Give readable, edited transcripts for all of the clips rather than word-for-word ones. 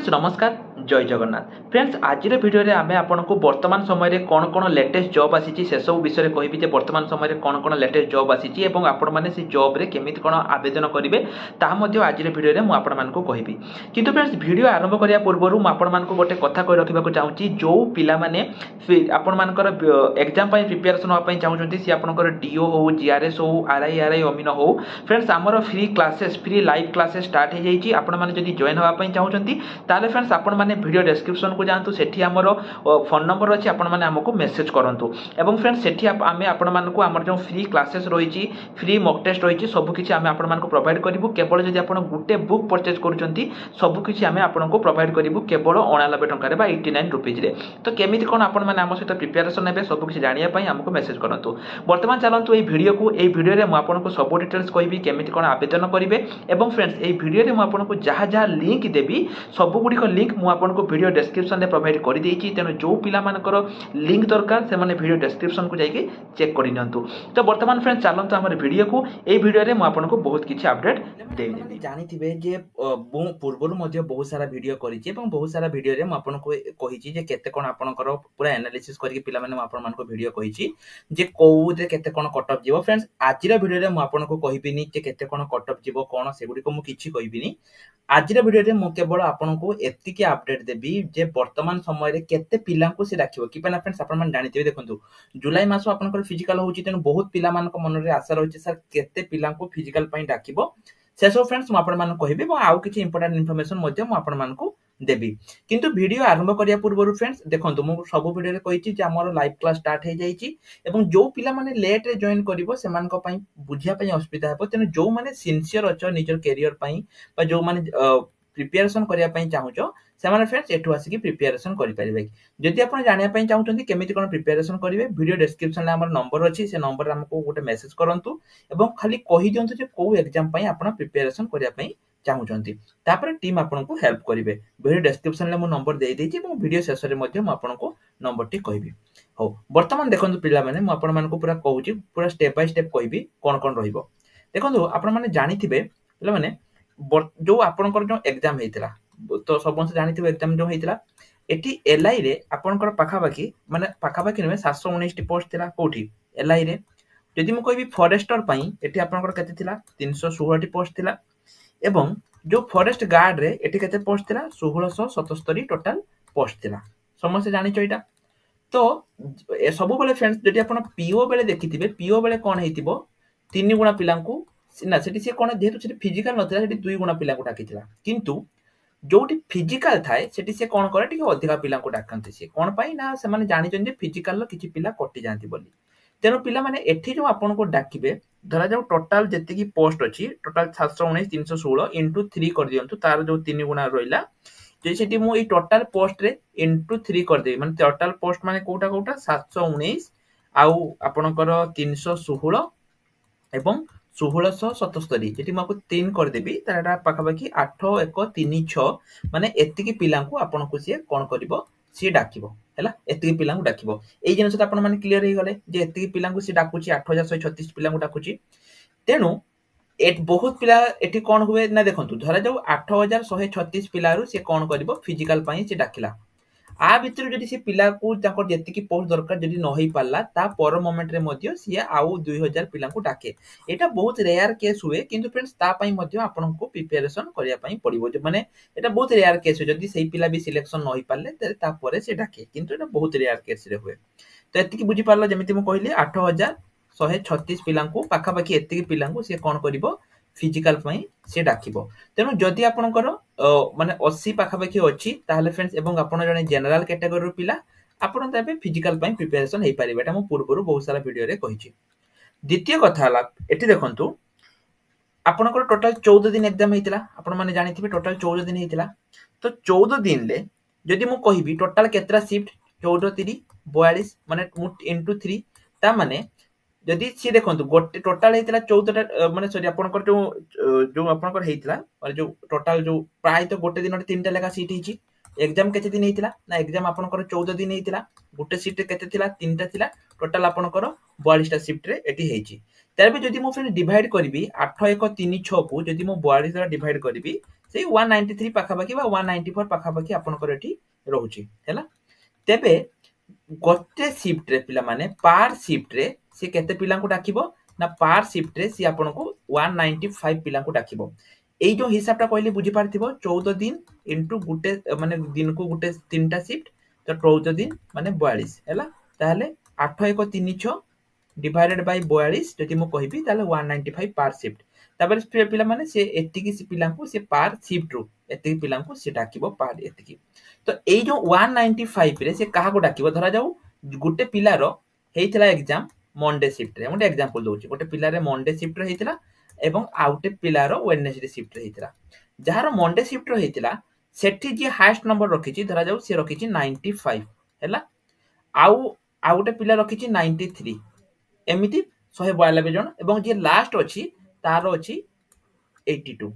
Friends नमस्कार जय Jagannath friends आज भिडियो रे आमे आपनको वर्तमान समय कौन कौन लेटेस्ट जॉब आसी से सब विषय कहबी जे वर्तमान समय कौन कौन लेटेस्ट जॉब आसी एवं आपण माने से जॉब रे केमिति कौन आवेदन करेंगे ताहा मध्ये आज भिडियो रे मु आपण मानको कहबी किंतु फ्रेंड्स वीडियो आरंभ करिया पूर्व मु आपण मानको गोटे कथा कहि रखिबा चाहूची जो पिला माने आपण मानकर एग्जाम पई प्रिपरेशन होआ पई चाहूचंती सी आपनकर डीओ हो जीआरएस हो आरआई अमीन हो फ्रेंड्स हमर free classes free live classes start हो जाइए आपण माने जदी जॉइन होआ पई चाहूचंती ताले फ्रेंड्स आपण माने वीडियो डिस्क्रिप्शन को जानतु सेठी हमर फोन नंबर अछि आपण माने हमको मेसेज करंतु एवं फ्रेंड्स सेठी आमे आपण मानको हमर जो फ्री क्लासेस रहिछि फ्री मॉक टेस्ट रहिछि सब किछि आमे आपण मानको प्रोवाइड करिवु केवल जदी आपण गुटे बुक परचेज करूचंती सब किछि आमे आपनको प्रोवाइड करिवु केवल 89 टंका रे बा 89 रुपीज रे तो केमिति कोन आपण माने हम सहित प्रिपरेशन नेबे सब किछि जानिया पई हमको मेसेज करंतु वर्तमान चलंतु ए वीडियो रे मु आपनको सब डिटेल्स कहबी केमिति कोन आवेदन करिवे एवं फ्रेंड्स ए वीडियो रे मु आपनको जहा जहा लिंक देबी सब गुडी को लिंक मु आपनको वीडियो डिस्क्रिप्शन रे प्रोवाइड कर देछि तेनो जो पिला मानकर लिंक दरकार से माने वीडियो डिस्क्रिप्शन को जाइके चेक करि नियंतु तो वर्तमान फ्रेंड्स चलंतु हमर वीडियो को ए वीडियो रे मु आपनको बहुत किछि अपडेट देबी जानिथिबे जे पूर्वरु मध्ये बहुत सारा वीडियो करिछि एवं बहुत सारा वीडियो रे मु आपनको कहिछि जे केते कोन आपनकर पूरा एनालिसिस करके पिला माने मु आपन मानको वीडियो कहिछि जे कोउ दे केते कोन कट ऑफ जीवो फ्रेंड्स आजिरा वीडियो रे मु आपनको कहिबिनी जे केते कोन कट ऑफ जीवो कोन सेगुडी को मु किछि कहिबिनी आजिरा वीडियो रे मु केवल आपनको एतिके अपडेट देबी जे वर्तमान समय रे केते पिला को से राखिबो कि पना फ्रेंड्स आपन मान जानिथिबे देखंतु जुलाई मास आपनकर फिजिकल होउची तेन बहुत पिला मान को मन रे आशा रहउची सर केते पिला को फिजिकल पई डाकिबो से सब फ्रेंड्स मु आपन मान कहिबे बो आउ किछि इंपोर्टेंट इंफॉर्मेशन मध्ये मु आपन मान को देबी किंतु वीडियो आरंभ करिया पूर्व फ्रेंड्स देखंतु मु सब वीडियो रे कहिछि जे हमर लाइव क्लास स्टार्ट हे जाईछि एवं जो पिला माने लेट रे जॉइन करिवो से मान को पई बुझिया पई असुविधा हेबो तेन जो माने सिंसियर अछ निजर करियर पई बा जो माने प्रिपरेशन करिया पई चाहूचो से माने फ्रेंड्स एठु आसी प्रिपरेशन करि परिबे जदि आपण जानिया पई चाहूचंती केमिति कोन प्रिपरेशन करिवे वीडियो डिस्क्रिप्शन ले हमर नंबर अछि से नंबर हमको गोटे मेसेज करंतु एवं खाली कहि दियंतु जे को एग्जाम पई आपण प्रिपरेशन करिया पई चाहूचंती तापर टीम आपनको हेल्प करिवे वीडियो डिस्क्रिप्शन ले मो नंबर दे देछि एवं वीडियो शेष रे मध्ये म आपनको नंबर टी कहबी हो वर्तमान देखंतु पिला माने म आपण मानको पूरा कहूची पूरा स्टेप बाय स्टेप कहबी कोन कोन रहिबो देखंतु आपण माने जानिथिबे पिला माने जो आपनकर जो एग्जाम हेतिला तो सबन से जानिथिबे एग्जाम जो हेतिला एटी एलआई रे आपनकर पाखाबाकी माने पाखाबाकी नमे 719 टी पोस्ट थिला कोठी एलआई रे जदि म कहबी फॉरेस्टर पई एटी आपनकर केते थिला 316 टी पोस्ट थिला एवं जो फॉरेस्ट गार्ड रे एटी केते पोस्ट थिला 1677 टोटल पोस्ट थिला समस्त जानि चोइटा तो ए सब बेले फ्रेंड्स जदि आपण पीओ बेले देखिथिबे पीओ बेले कोन हेतिबो 3 गुणा पिलांकू ना सेठी से कोन जेतु सेठी फिजिकल नथिला सेठी 2 गुणा पिलांकू डाकिथिला किंतु जोटी फिजिकल थाए सेठी से कोन करे टिके अधिका पिलांकू डाकंते से कोन पई ना से माने जानि जंदे फिजिकल लो किछि पिला कटि जानती बोली तेनो पिला माने एठी जो आपन को डाकिबे धरा जाऊ टोटल जेति की पोस्ट अछि टोटल 719 316 इनटू 3 कर दियंतु तार जो 3 गुणा रोइला जे सेठी मु ई टोटल पोस्ट रे इनटू 3 कर देबी माने टोटल पोस्ट माने कोटा कोटा 719 आउ आपनकर 316 एवं 1677 जेटी माको 3 कर देबी तारा पाखाबाकी 8136 माने एतिकी पिला को आपन को से कोन करबो सी डाकिबो हैला एतिकी पिला को डाकिबो एई जिनस आपन माने क्लियर हे गले जे एतिकी पिला को सी डाकुची 8136 पिला को डाकुची तेनु एट बहुत पिला एठी कोन हुए ना देखंतु धरा जाऊ 8136 पिलारु से कोन करबो फिजिकल पई से डाकिला आ भितर जदि से पिला को ताकर जेति की पोस्ट दरकार जदि न होई पाला ता पर मोमेंट रे मध्ये से आउ 2000 पिला को डाके एटा बहुत रेयर केस हुए किंतु फ्रेंड्स ता पई मध्ये आपन को प्रिपरेशन करिया पई पड़िबो माने एटा बहुत रेयर केस है जदि सेही पिला भी सिलेक्शन न होई पाले ता परे से डाके किंतु एटा बहुत रेयर केस रे हुए तो एति की बुझी पारलो जेमिति म कहली 8136 पिला को पाखा पाखी एति की पिला को से कोन करबो फिजिकल पई से डाकिबो तेनु जदि आपनकर माने 80 पाखा पाखी अछि ताहले फ्रेंड्स एवं आपन जने जनरल कैटेगरी रो पिला आपन तबे फिजिकल पई प्रिपरेशन हे परिबे एटा म पूर्वरु बहुत सारा वीडियो रे कहिछि द्वितीय कथा हला एठी देखंतु आपनकर टोटल 14 दिन एग्जाम हेतिला आपन माने जानिथिबे टोटल 14 दिन हेतिला तो 14 दिन ले जदि म कहिबी टोटल केतरा शिफ्ट 14 3 42 माने इनटू 3 ता माने जदि सी देखंतु गोटे टोटल हेतिला 14 माने सॉरी आपनकर जो आपनकर हेतिला और जो टोटल जो प्राय तो गोटे दिन 3टा लेखा सीट हिची एग्जाम केते दिन हेतिला ना एग्जाम आपनकर 14 दिन हेतिला गोटे सीट केते थिला 3टा थिला टोटल आपनकर 42 टा शिफ्ट रे एटी हेची तबे जदि मो फ्रेंड डिवाइड करबी 8136 को जदि मो 42 द्वारा डिवाइड करबी से 193 पाखापाखि 194 पाखापाखि आपनकर एठी रहउची हैला। तेबे गोटे शिफ्ट रे पिला माने पार शिफ्ट रे से केते पिला को डाकिबो ना पार शिफ्ट रे से आपनको 195 पिला को डाकिबो। एई जो हिसाबटा कहली बुझी पारथिबो 14 दिन इनटू गुटे माने दिन को गुटे तीनटा शिफ्ट तो 14 दिन माने 42 हैला। ताहले 8 1 3 6 डिवाइडेड बाय 42 जदि मु कहिबी ताहले 195 पार शिफ्ट। तापर पिला माने से एतिकी पिला को से पार शिफ्ट रु एतिकी पिला को से डाकिबो पार एतिकी। तो एई जो 195 रे से काहा को डाकिबो धरा जाऊ गुटे पिलार हेइथिला एग्जाम मंडे शिफ्ट रे मोटे एग्जांपल दोउची गुटे पिलारे मंडे शिफ्ट रे हेइथिला एवं आउटे पिलार वेडनेसडे शिफ्ट रे हेइथिला। जहार मंडे शिफ्ट रे हेइथिला सेठी जे हाईएस्ट नंबर रखिची धरा जाऊ से रखिची 95 हैला। आउ आउटे पिला रखिची 93 एमिति 192 जन एवं जे लास्ट अछि तार अछि 82।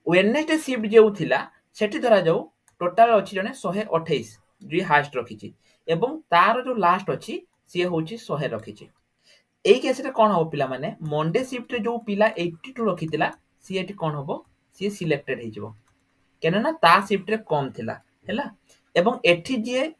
वेडनेसडे शिफ्ट जेउ थिला सेठी धरा जाऊ टोटल अछि जने 128 जे हाईएस्ट रखिची एवं तार जो लास्ट अछि से होची 100 रखिची। एई केस रे कोन हो पिला माने मंडे शिफ्ट रे जो पिला 82 रखितिला सी एठी कोन होबो सी सिलेक्टेड हे जिवो केन ना ता शिफ्ट रे कम थिला हैला। एवं एठी जे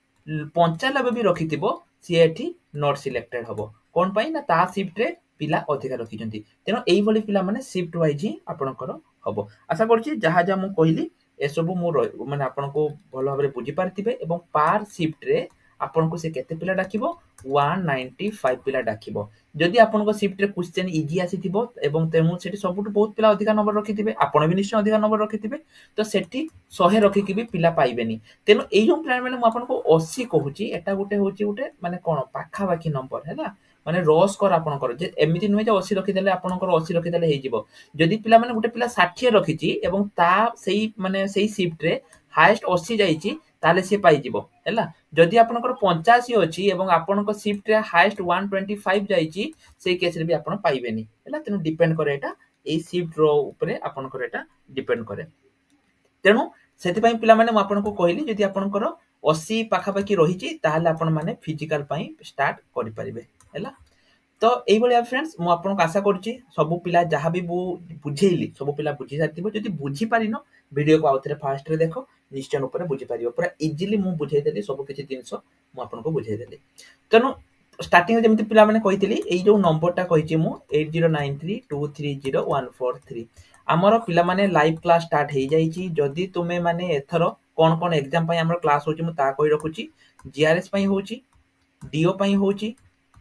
95 भी रखितिबो सी एठी नॉट सिलेक्टेड होबो कोन पई ना ता शिफ्ट रे पिला अधिक रखिजंती। तेनो एई भली पिला माने शिफ्ट वाइज ही आपनकर होबो। आशा करछि जहा जहा मु कहिली ए सब मु माने आपनको भलो भाबरे बुझी पारथिबे एवं पार शिफ्ट रे आपनको से केते पिला डाकिबो 195 पिला डाकिबो। जदि आपनको शिफ्ट रे क्वेश्चन इजी आसीथिबो एवं तेमु सेठी सबुट बहुत पिला अधिक नंबर रखिथिबे आपण भी निश्चय अधिक नंबर रखिथिबे तो सेठी 100 रखिकि भी पिला पाइबेनी। तेनो एई जो प्लान माने मु आपनको 80 कहूची एटा गुटे होची गुटे माने कोन पाखा बाकी नंबर हैला माने रस कर आपनकर जे एमिति नुहे जे 80 रखि देले आपनकर 80 रखि देले हे जिवो। जदि पिला माने गुटे पिला 60 रखिची एवं ता सेई माने सेई शिफ्ट रे हाईएस्ट 80 जाईची ताले से पाई जिवो हैला। जदि आपनकर 85 अछि एवं आपनकर शिफ्ट रे हाईएस्ट 125 जाईची सेई केस रे भी आपन पाइबेनी हैला। तेनु डिपेंड करे एटा एई शिफ्ट रो ऊपर आपनकर एटा डिपेंड करे। तेनु सेति पई पिला माने म आपनको कहली जदि आपनकर 80 पाखा पाखी रहिची ताहाले आपन माने फिजिकल पई स्टार्ट करि परिबे हैला। तो एई भलिया फ्रेंड्स मु आपनको आशा करछि सब पिला जहा भी बुझेइली सब पिला बुझी जातिबो। जदि बुझी पारिनो वीडियो को आउथरे फास्ट रे देखो निश्चय ऊपर बुझी पारिबो। पूरा इजीली मु बुझाई देली सब किछि जिंस मु आपनको बुझाई देली। तेनु स्टार्टिंग में जेमिति पिला माने कहितली एई जो नंबरटा कहिछि मु 8093230143 हमर पिला माने लाइव क्लास स्टार्ट हे जाईची। जदि तुमे माने एथरो कोन कोन एग्जाम पई हमर क्लास होची मु ता कहि रखुची। जीआरएस पई होची, डीओ पई होची,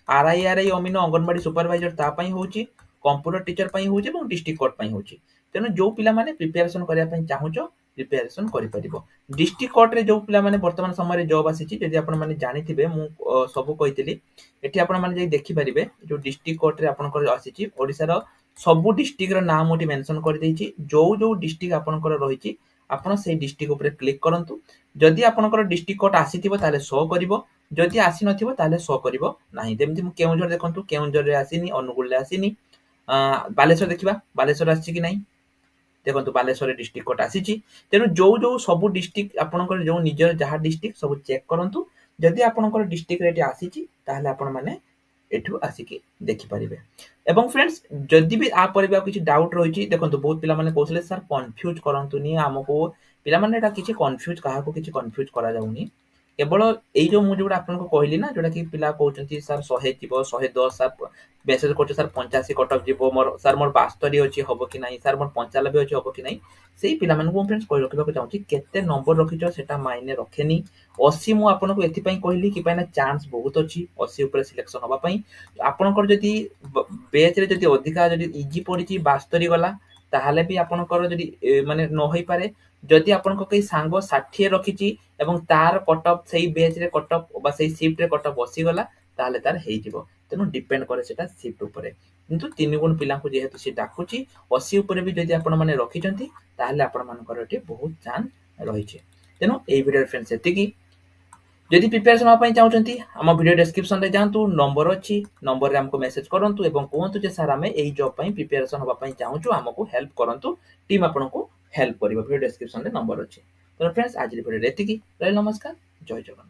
आरआईआरआई अमीनो अंगनवाड़ी सुपरवाइजर ता पई होची, कंप्यूटर टीचर पई होची एवं डिस्ट्रिक्ट कोर्ट पई होची। तेनु जो पिला माने प्रिपरेशन करिया पई चाहुचो प्रिपरेशन करि परिबो। डिस्ट्रिक्ट कोर्ट रे जो पिला माने वर्तमान समय रे जॉब आसीची जदि आपण माने जानिथिबे मु सब कहितली एठी आपण माने जे देखि परिबे जो डिस्ट्रिक्ट कोर्ट रे आपनकर आसीची ओडिसा रो सबु डिस्ट्रिक्ट रो नाम ओटी मेंशन कर देइची। जो जो डिस्ट्रिक्ट आपनकर रहिची आपण सेई डिस्ट्रिक्ट ऊपर क्लिक करंतु। जदि आपनकर डिस्ट्रिक्ट कोर्ट आसीथिबो ताले शो करिवो, जदि आसी नथिबो ताले शो करिवो नाही। जेमति मु केउंझर देखंतु केउंझर रे आसीनी, अनुगुल रे आसीनी, बालेश्वर देखिबा बालेश्वर आसी कि नाही देखंतु बालेश्वर रे डिस्ट्रिक्ट कोर्ट आसीची। तेनु जो जो सबु डिस्ट्रिक्ट आपनकर जो निजर जहा डिस्ट्रिक्ट सब चेक करंतु। जदि आपनकर डिस्ट्रिक्ट रे एटी आसीची ताहाले आपण माने एठु आसीकी देखि परिबे। एवं फ्रेंड्स जदि भी आ पर भी किछि डाउट रहिछि देखंतु बहुत पिला माने कहले सर कंफ्यूज करंतुनी हमको पिला माने एटा किछि कंफ्यूज काहा को किछि कंफ्यूज करा जाउनी। केवल एई जो मु जोटा आपनको कहली ना जोटा कि पिला कहउचंती सर 100 जिवो 110 सर मेसेज करछ सर 85 कटअफ जिवो मोर सर मोर 72 अछि हबो कि नाही सर मोर 95 अछि हबो कि नाही। सेई पिला मानकु फ्रेंड्स कहि रखिबा को चाहूची केते नंबर रखिछो सेटा मायने रखेनी। 80 मु आपनको एथि पई कहली कि पाइना चांस बहुत अछि 80 ऊपर सिलेक्शन होबा पई। आपनकर जदि बेच रे जदि अधिका जदि इजी पडिची 72 गला ताहाले भी आपनकर जदि माने न होई पारे। जदि आपनको कई सांगो 60 रखिची एवं तार कटअफ सेई बेच रे कटअफ बा सेई शिफ्ट रे कटअफ 80 गला ताहाले तार हेइ जिवो। तेनु डिपेंड करे सेटा शिफ्ट ऊपर किंतु तीन गुण पिला को जेहेतु से डाकुची 80 ऊपर भी जदि आपण माने रखिचंती ताहाले आपण मानकर एटी बहुत चांस रहिছে। तेनु एई वीडियो फ्रेंड्स एतिकी जदि प्रिपरेशन होबा पई चाहउचंती हम वीडियो डिस्क्रिप्शन रे जानतु नंबर अछि नंबर रे हमको मेसेज करंतु एवं कहंतु जे सर हमें एई जॉब पई प्रिपरेशन होबा पई चाहउछु हमको हेल्प करंतु टीम आपनको हेल्प करिवो। वीडियो डिस्क्रिप्शन रे नंबर अछि। तो फ्रेंड्स आज वीडियो एतिकी रहल नमस्कार जय जगन्नाथ।